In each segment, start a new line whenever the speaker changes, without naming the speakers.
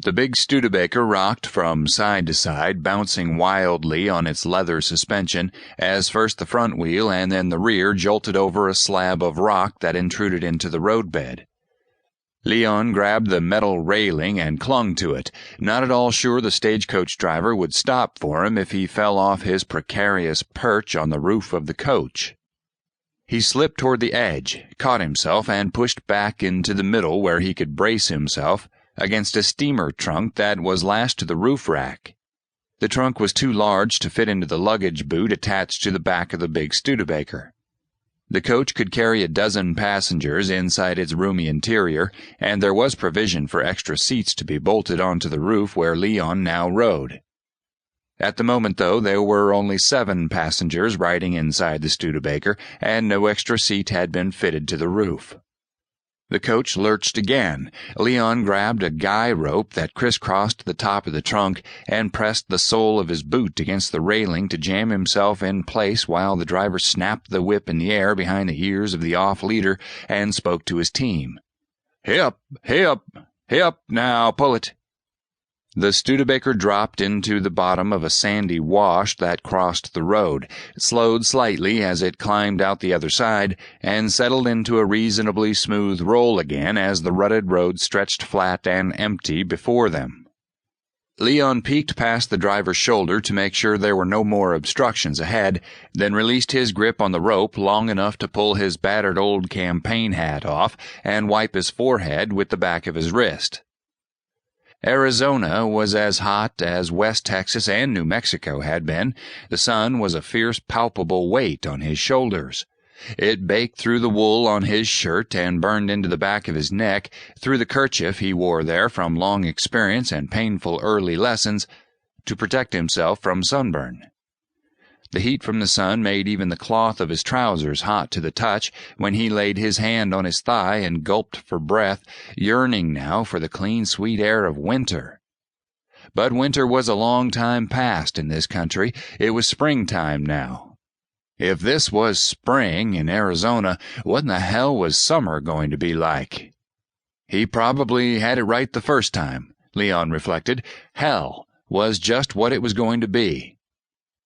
The big Studebaker rocked from side to side, bouncing wildly on its leather suspension, as first the front wheel and then the rear jolted over a slab of rock that intruded into the roadbed. Leon grabbed the metal railing and clung to it, not at all sure the stagecoach driver would stop for him if he fell off his precarious perch on the roof of the coach. He slipped toward the edge, caught himself, and pushed back into the middle where he could brace himself against a steamer trunk that was lashed to the roof rack. The trunk was too large to fit into the luggage boot attached to the back of the big Studebaker. The coach could carry a dozen passengers inside its roomy interior, and there was provision for extra seats to be bolted onto the roof where Leon now rode. At the moment, though, there were only 7 passengers riding inside the Studebaker, and no extra seat had been fitted to the roof. The coach lurched again. Leon grabbed a guy rope that crisscrossed the top of the trunk and pressed the sole of his boot against the railing to jam himself in place while the driver snapped the whip in the air behind the ears of the off-leader and spoke to his team. "Hip, hip, hip, now pull it." The Studebaker dropped into the bottom of a sandy wash that crossed the road, slowed slightly as it climbed out the other side, and settled into a reasonably smooth roll again as the rutted road stretched flat and empty before them. Leon peeked past the driver's shoulder to make sure there were no more obstructions ahead, then released his grip on the rope long enough to pull his battered old campaign hat off and wipe his forehead with the back of his wrist. Arizona was as hot as West Texas and New Mexico had been. The sun was a fierce, palpable weight on his shoulders. It baked through the wool on his shirt and burned into the back of his neck, through the kerchief he wore there from long experience and painful early lessons, to protect himself from sunburn. The heat from the sun made even the cloth of his trousers hot to the touch when he laid his hand on his thigh and gulped for breath, yearning now for the clean, sweet air of winter. But winter was a long time past in this country. It was springtime now. If this was spring in Arizona, what in the hell was summer going to be like? He probably had it right the first time, Leon reflected. Hell was just what it was going to be.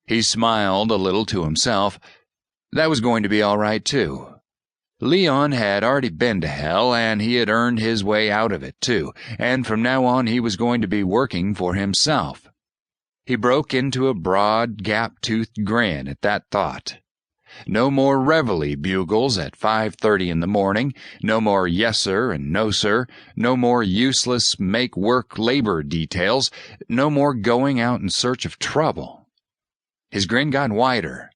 He smiled a little to himself. That was going to be all right, too. Leon had already been to hell, and he had earned his way out of it, too, and from now on he was going to be working for himself. He broke into a broad, gap-toothed grin at that thought. No more reveille bugles at 5:30 in the morning, no more yes sir and no sir, no more useless make-work labor details, no more going out in search of trouble. His grin got wider.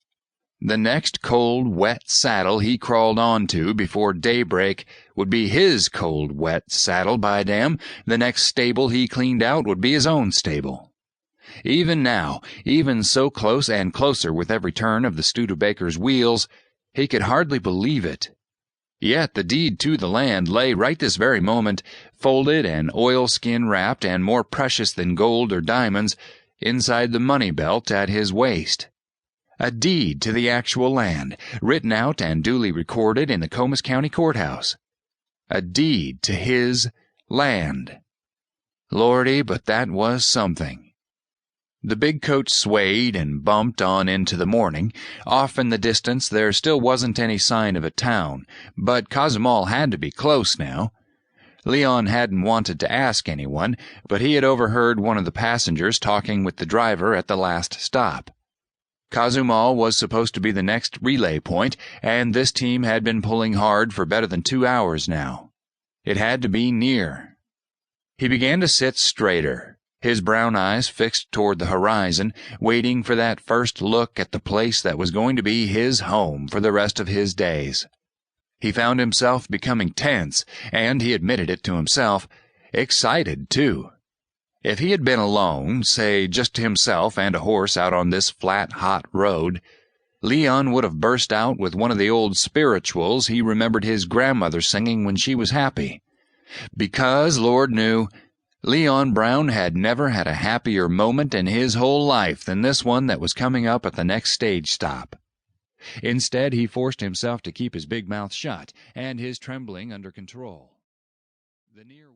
The next cold, wet saddle he crawled onto before daybreak would be his cold, wet saddle, by damn. The next stable he cleaned out would be his own stable. Even now, even so close and closer with every turn of the Studebaker's wheels, he could hardly believe it. Yet the deed to the land lay right this very moment, folded and oilskin wrapped and more precious than gold or diamonds, inside the money belt at his waist. A deed to the actual land, written out and duly recorded in the Comas County Courthouse. A deed to his land. Lordy, but that was something. The big coach swayed and bumped on into the morning. Off in the distance there still wasn't any sign of a town, but Cozumel had to be close now. Leon hadn't wanted to ask anyone, but he had overheard one of the passengers talking with the driver at the last stop. Cozumel was supposed to be the next relay point, and this team had been pulling hard for better than 2 hours now. It had to be near. He began to sit straighter, his brown eyes fixed toward the horizon, waiting for that first look at the place that was going to be his home for the rest of his days. He found himself becoming tense, and he admitted it to himself, excited, too. If he had been alone, say just himself and a horse out on this flat, hot road, Leon would have burst out with one of the old spirituals he remembered his grandmother singing when she was happy. Because, Lord knew, Leon Brown had never had a happier moment in his whole life than this one that was coming up at the next stage stop. Instead, he forced himself to keep his big mouth shut and his trembling under control. The near